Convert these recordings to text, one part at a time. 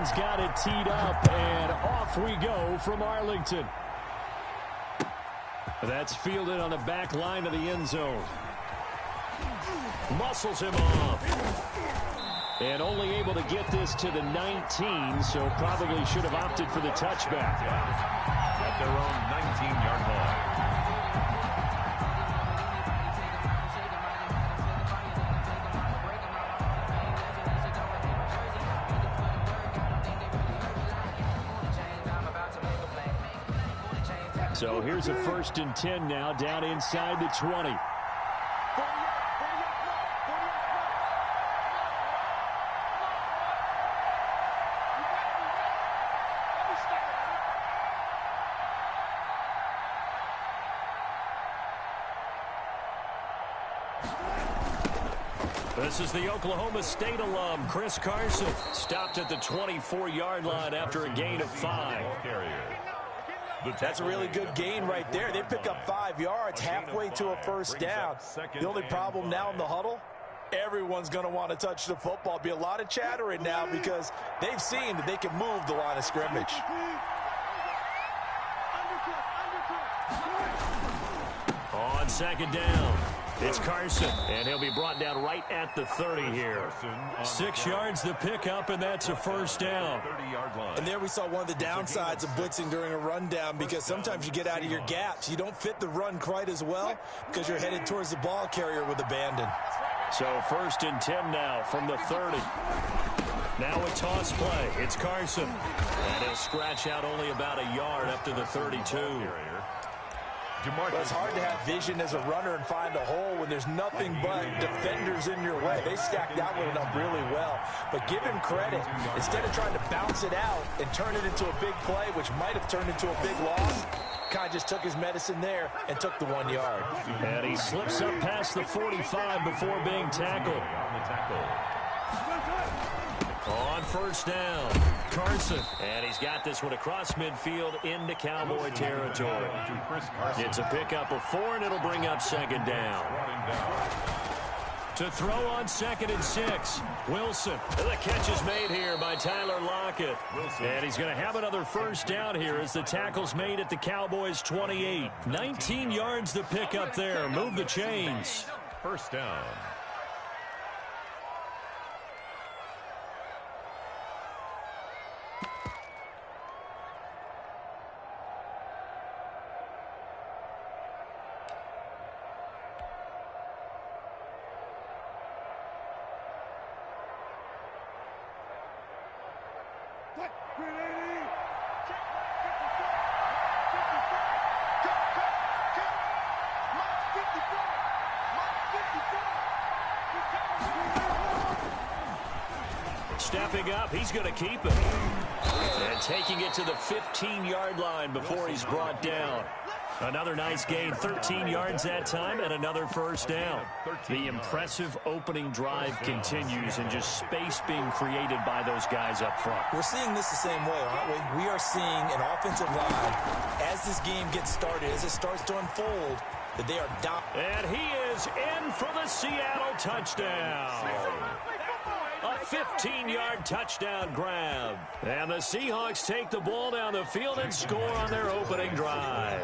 One's got it teed up, and off we go from Arlington. That's fielded on the back line of the end zone. Muscles him off. And only able to get this to the 19, so probably should have opted for the touchback. At their own 19-yard line. So here's a 1st and 10 now, down inside the 20. This is the Oklahoma State alum, Chris Carson. Stopped at the 24-yard line after a gain of 5. That's a really good gain right there. They pick up 5 yards halfway to a 1st down. The only problem now in the huddle, everyone's going to want to touch the football. Be a lot of chattering now because they've seen that they can move the line of scrimmage. On 2nd down, it's Carson, and he'll be brought down right at the 30 here. 6 yards the pickup, and that's a 1st down. And there we saw one of the downsides of blitzing during a rundown, because sometimes you get out of your gaps. You don't fit the run quite as well because you're headed towards the ball carrier with abandon. So 1st and 10 now from the 30. Now a toss play. It's Carson. And he'll scratch out only about a yard up to the 32. Well, it's hard to have vision as a runner and find a hole when there's nothing but defenders in your way. They stacked that one up really well. But give him credit. Instead of trying to bounce it out and turn it into a big play, which might have turned into a big loss, kind of just took his medicine there and took the 1 yard. And he slips up past the 45 before being tackled. On 1st down, Carson. And he's got this one across midfield into Cowboy territory. It's a pickup of 4, and it'll bring up 2nd down. To throw on 2nd and 6, Wilson. The catch is made here by Tyler Lockett. And he's going to have another 1st down here as the tackle's made at the Cowboys' 28. 19 yards the pickup there. Move the chains. 1st down. Stepping up, he's going to keep it. And taking it to the 15-yard line before he's brought down. Another nice gain, 13 yards that time, and another 1st down. The impressive opening drive continues, and just space being created by those guys up front. We're seeing this the same way, aren't we? We are seeing an offensive line, as this game gets started, as it starts to unfold, that they are down. And he is in for the Seattle touchdown. A 15-yard touchdown grab. And the Seahawks take the ball down the field and score on their opening drive.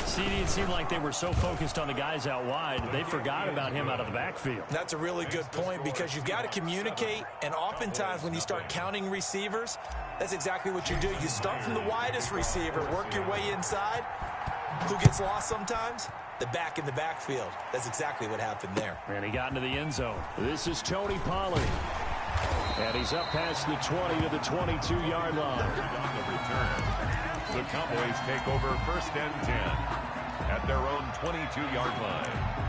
CD, it seemed like they were so focused on the guys out wide, they forgot about him out of the backfield. That's a really good point, because you've got to communicate, and oftentimes when you start counting receivers, that's exactly what you do. You start from the widest receiver, work your way inside. Who gets lost sometimes? The back in the backfield. That's exactly what happened there. And he got into the end zone. This is Tony Pollard. And he's up past the 20 to the 22-yard line. On the return, the Cowboys take over 1st and 10 at their own 22-yard line.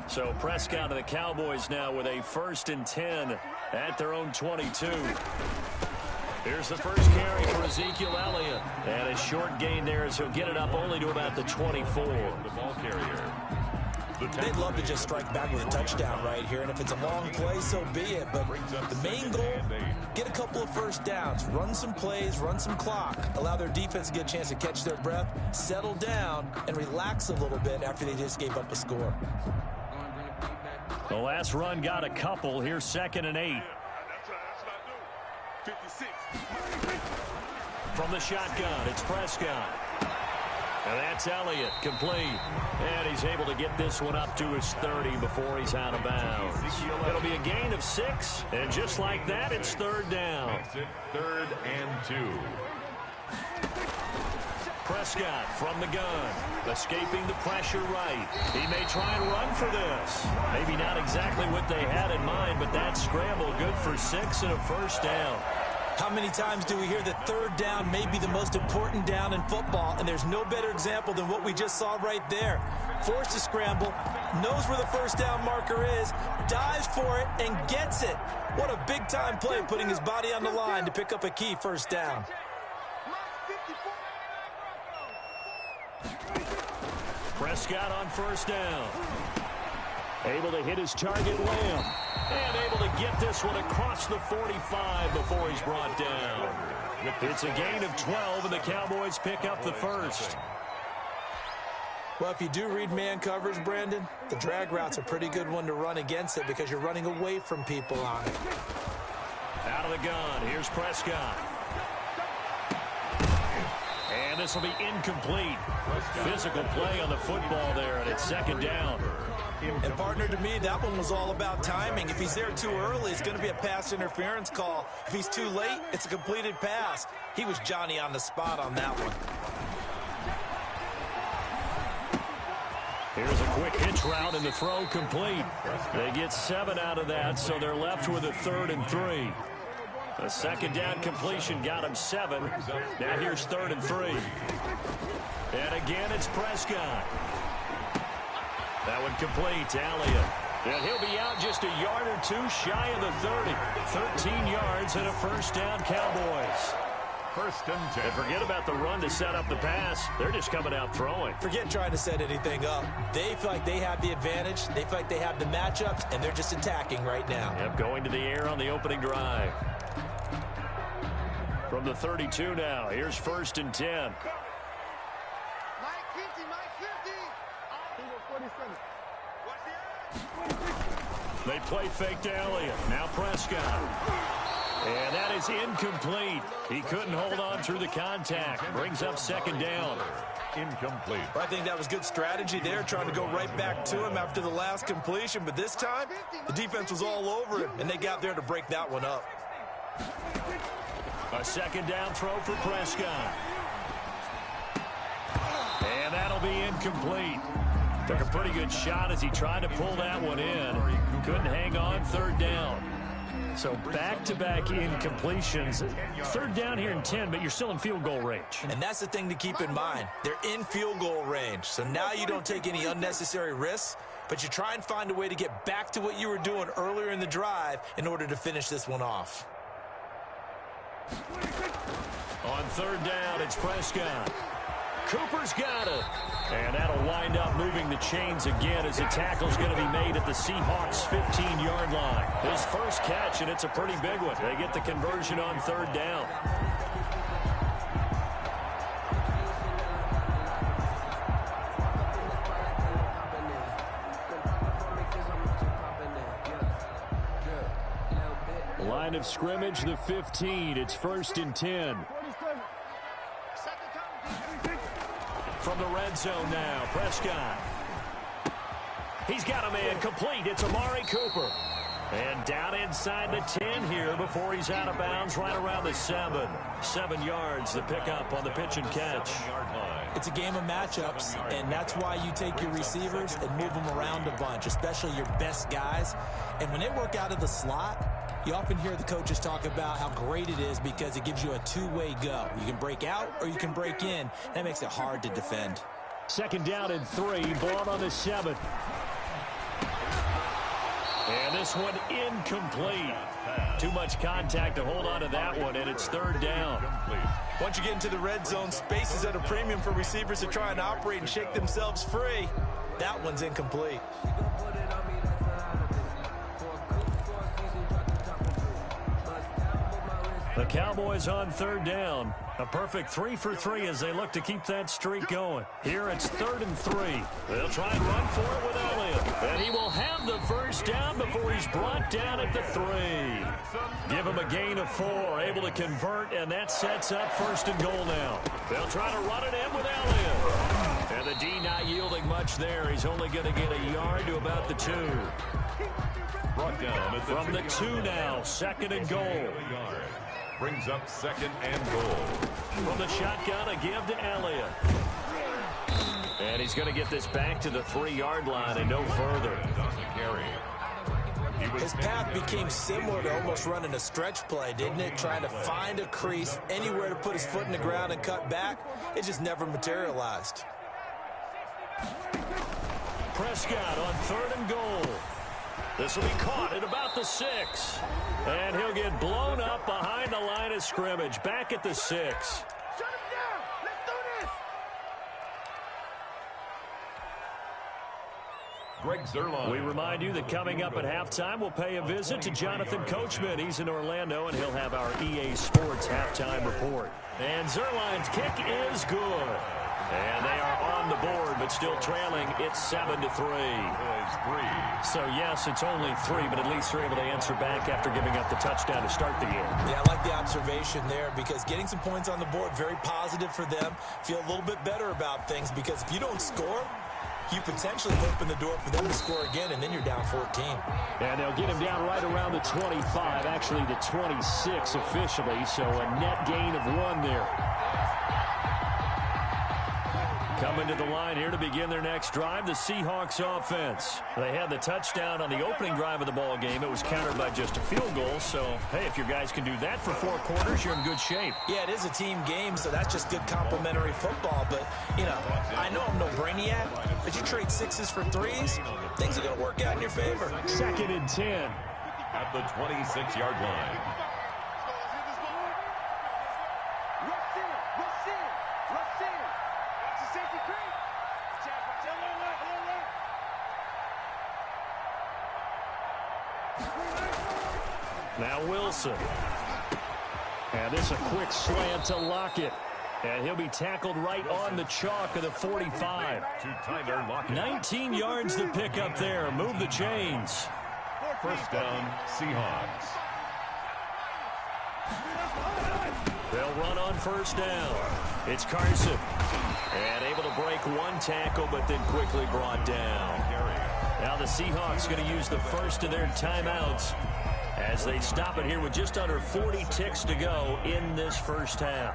So Prescott of the Cowboys now with a 1st and 10 at their own 22. Here's the first carry for Ezekiel Elliott. And a short gain there as he'll get it up only to about the 24. The ball carrier. They'd love to just strike back with a touchdown right here, and if it's a long play, so be it. But the main goal, get a couple of first downs, run some plays, run some clock, allow their defense to get a chance to catch their breath, settle down, and relax a little bit after they just gave up a score. The last run got a couple. Here's 2nd and 8. From the shotgun, it's Prescott. And that's Elliott, complete. And he's able to get this one up to his 30 before he's out of bounds. It'll be a gain of 6, and just like that, it's 3rd down. 3rd and 2. Prescott from the gun, escaping the pressure right. He may try and run for this. Maybe not exactly what they had in mind, but that scramble good for 6 and a 1st down. How many times do we hear that 3rd down may be the most important down in football, and there's no better example than what we just saw right there. Forced to scramble, knows where the 1st down marker is, dives for it, and gets it. What a big-time play, putting his body on the line to pick up a key 1st down. Prescott on 1st down. Able to hit his target, Lamb. And able to get this one across the 45 before he's brought down. It's a gain of 12, and the Cowboys pick up the 1st. Well, if you do read man coverage, Brandon, the drag route's a pretty good one to run against it because you're running away from people on it. Out of the gun, here's Prescott. And this will be incomplete. Physical play on the football there, and it's 2nd down. And, partner, to me, that one was all about timing. If he's there too early, it's going to be a pass interference call. If he's too late, it's a completed pass. He was Johnny on the spot on that one. Here's a quick hitch route, and the throw complete. They get 7 out of that, so they're left with a 3rd and 3. A 2nd down completion got him 7. Now here's 3rd and 3. And again, it's Prescott. That one complete to Elliott. And he'll be out just a yard or 2 shy of the 30. 13 yards and a 1st down, Cowboys. 1st and 10. And forget about the run to set up the pass. They're just coming out throwing. Forget trying to set anything up. They feel like they have the advantage. They feel like they have the matchups, and they're just attacking right now. Yep, going to the air on the opening drive. From the 32 now, here's 1st and 10. They play fake to Elliott. Now Prescott. And that is incomplete. He couldn't hold on through the contact. Brings up 2nd down. Incomplete. I think that was good strategy there, trying to go right back to him after the last completion. But this time, the defense was all over him, and they got there to break that one up. A 2nd down throw for Prescott. And that'll be incomplete. Took a pretty good shot as he tried to pull that one in. Couldn't hang on, 3rd down. So back-to-back incompletions. 3rd down here in 10, but you're still in field goal range. And that's the thing to keep in mind. They're in field goal range. So now you don't take any unnecessary risks, but you try and find a way to get back to what you were doing earlier in the drive in order to finish this one off. On 3rd down, it's Prescott. Cooper's got it. And that'll wind up moving the chains again as the tackle's going to be made at the Seahawks' 15-yard line. His first catch, and it's a pretty big one. They get the conversion on 3rd down. Line of scrimmage, the 15. It's 1st and 10. From the red zone now, Prescott. He's got a man complete. It's Amari Cooper. And down inside the 10 here before he's out of bounds right around the 7. 7 yards, the pickup on the pitch and catch. It's a game of matchups, and that's why you take your receivers and move them around a bunch, especially your best guys. And when they work out of the slot, you often hear the coaches talk about how great it is because it gives you a two-way go. You can break out or you can break in. That makes it hard to defend. 2nd down and 3, ball on the 7. And this one incomplete. Too much contact to hold on to that one, and it's 3rd down. Once you get into the red zone, space is at a premium for receivers to try and operate and shake themselves free. That one's incomplete. The Cowboys on third down. A perfect 3 for 3 as they look to keep that streak going. Here it's 3rd and 3. They'll try and run for it with Elliott. And he will have the first down before he's brought down at the 3. Give him a gain of 4. Able to convert, and that sets up 1st and goal now. They'll try to run it in with Elliott. And the D not yielding much there. He's only going to get a yard to about the 2. Brought down at the From the 2 now, 2nd and goal. Brings up 2nd and goal. From the shotgun, a give to Elliott. And he's going to get this back to the 3-yard line and no further. His path became similar to almost running a stretch play, didn't it? Trying to find a crease, anywhere to put his foot in the ground and cut back. It just never materialized. Prescott on 3rd and goal. This will be caught at about the 6. And he'll get blown up behind the line of scrimmage. Back at the 6. Shut him down. Let's do this. Greg Zuerlein. We remind you that coming up at halftime, we'll pay a visit to Jonathan Coachman. He's in Orlando, and he'll have our EA Sports halftime report. And Zuerlein's kick is good. And they are on the board, but still trailing. It's 7-3. So, yes, it's only 3, but at least they're able to answer back after giving up the touchdown to start the game. Yeah, I like the observation there because getting some points on the board, very positive for them. Feel a little bit better about things because if you don't score, you potentially open the door for them to score again, and then you're down 14. And they'll get him down right around the 25, actually the 26 officially, so a net gain of 1 there. Coming to the line here to begin their next drive, the Seahawks offense. They had the touchdown on the opening drive of the ball game. It was countered by just a field goal. So, hey, if your guys can do that for 4 quarters, you're in good shape. Yeah, it is a team game, so that's just good complementary football. But, you know, I know I'm no brainiac, but you trade 6s for 3s, things are going to work out in your favor. 2nd and 10. At the 26-yard line. Now Wilson. And this a quick slant to Lockett. And he'll be tackled right on the chalk of the 45. 19 yards to pick up there. Move the chains. 1st down, Seahawks. They'll run on 1st down. It's Carson. And able to break 1 tackle, but then quickly brought down. Now the Seahawks going to use the first of their timeouts as they stop it here with just under 40 ticks to go in this first half.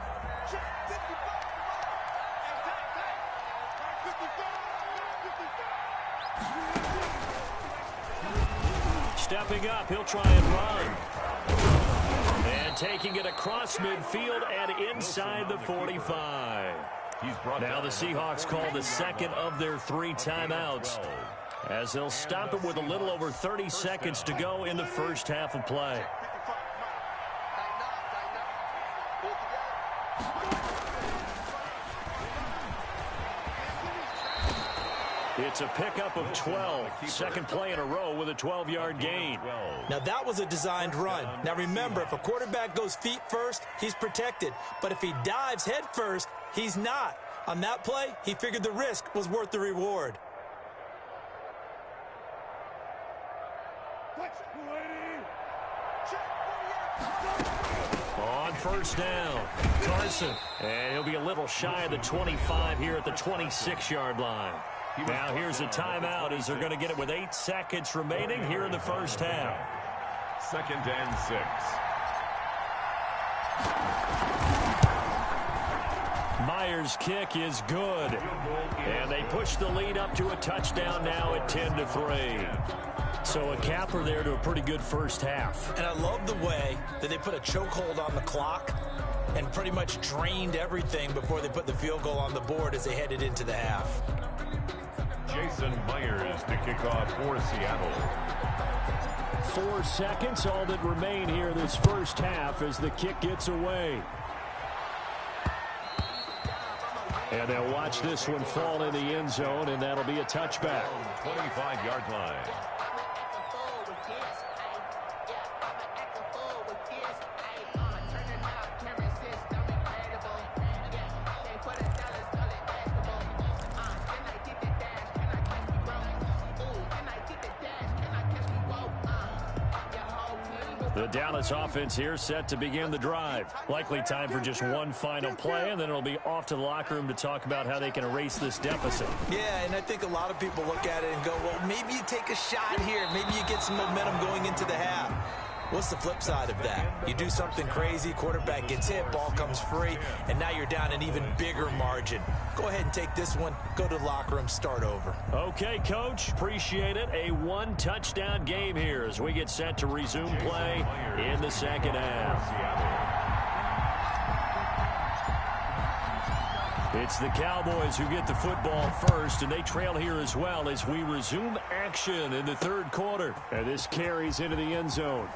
Stepping up, he'll try and run. And taking it across midfield and inside the 45. Now the Seahawks call the 2nd of their 3 timeouts, as they'll stop it with a little over 30 seconds to go in the first half of play. It's a pickup of 12. 2nd play in a row with a 12-yard gain. Now, that was a designed run. Now, remember, if a quarterback goes feet first, he's protected. But if he dives head first, he's not. On that play, he figured the risk was worth the reward. On 1st down, Carson. And he'll be a little shy of the 25 here at the 26-yard line. Now here's a timeout as they're going to get it with 8 seconds remaining here in the first half. 2nd and 6. Myers' kick is good. And they push the lead up to a touchdown now at 10-3. So a capper there to a pretty good first half. And I love the way that they put a chokehold on the clock and pretty much drained everything before they put the field goal on the board as they headed into the half. Jason Myers to kick off for Seattle. 4 seconds, all that remain here this first half as the kick gets away. And they'll watch this one fall in the end zone, and that'll be a touchback. 25-yard line. The Dallas offense here set to begin the drive. Likely time for just one final play, and then it'll be off to the locker room to talk about how they can erase this deficit. Yeah, and I think a lot of people look at it and go, well, maybe you take a shot here. Maybe you get some momentum going into the half. What's the flip side of that? You do something crazy, quarterback gets hit, ball comes free, and now you're down an even bigger margin. Go ahead and take this one, go to the locker room, start over. Okay, Coach, appreciate it. A one-touchdown game here as we get set to resume play in the second half. It's the Cowboys who get the football first, and they trail here as well as we resume action in the third quarter. And this carries into the end zone.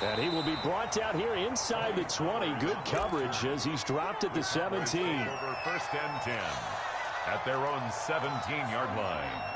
And he will be brought down here inside the 20. Good coverage as he's dropped at the 17. Over first and 10 at their own 17-yard line.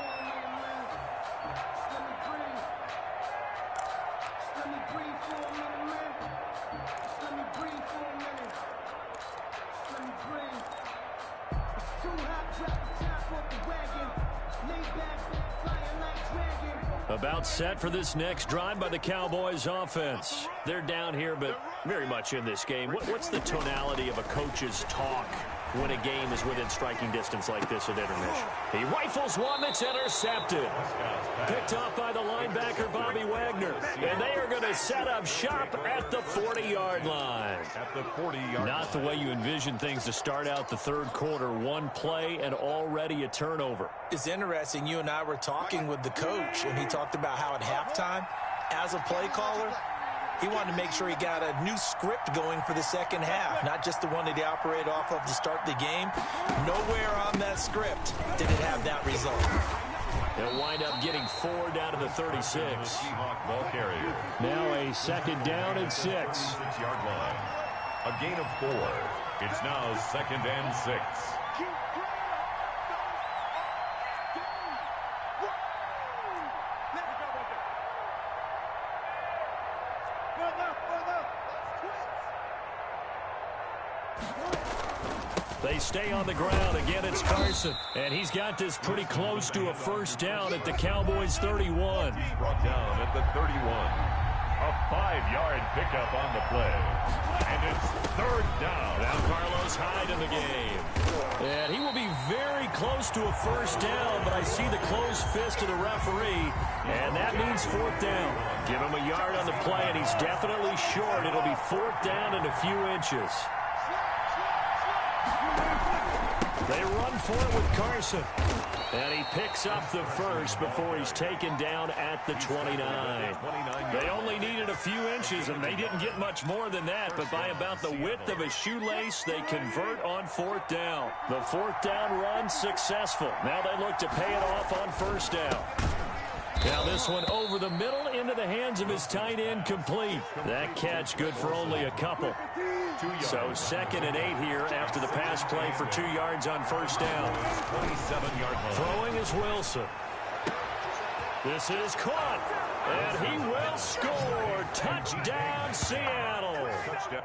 About set for this next drive by the Cowboys offense. They're down here, but very much in this game. What's the tonality of a coach's talk when a game is within striking distance like this at intermission? He rifles one that's intercepted. Picked off by the linebacker, Bobby Wagner. And they are going to set up shop at the 40-yard line. At the 40-yard Not the way you envision things to start out the third quarter. One play and already a turnover. It's interesting. You and I were talking with the coach, and he talked about how at halftime, as a play caller, he wanted to make sure he got a new script going for the second half, not just the one that he operated off of to start the game. Nowhere on that script did it have that result. They'll wind up getting 4 down to the 36. Seahawk ball carrier. Now a second down and 6. 6-yard line. A gain of 4. It's now second and 6. They stay on the ground. Again, it's Carson. And he's got this pretty close to a first down at the Cowboys' 31. Brought down at the 31. A 5-yard pickup on the play. And it's third down. Now Carlos Hyde in the game. And he will be very close to a first down, but I see the closed fist of the referee, and that means fourth down. Give him a yard on the play, and he's definitely short. It'll be fourth down and a few inches. They run for it with Carson. And he picks up the first before he's taken down at the 29. They only needed a few inches, and they didn't get much more than that. But by about the width of a shoelace, they convert on fourth down. The fourth down run successful. Now they look to pay it off on first down. Now this one over the middle into the hands of his tight end, complete. That catch good for only a couple. So second and 8 here after the pass play for 2 yards on first down. 27-yard line. Throwing is Wilson. This is caught, and he will score. Touchdown, Seattle. Touchdown.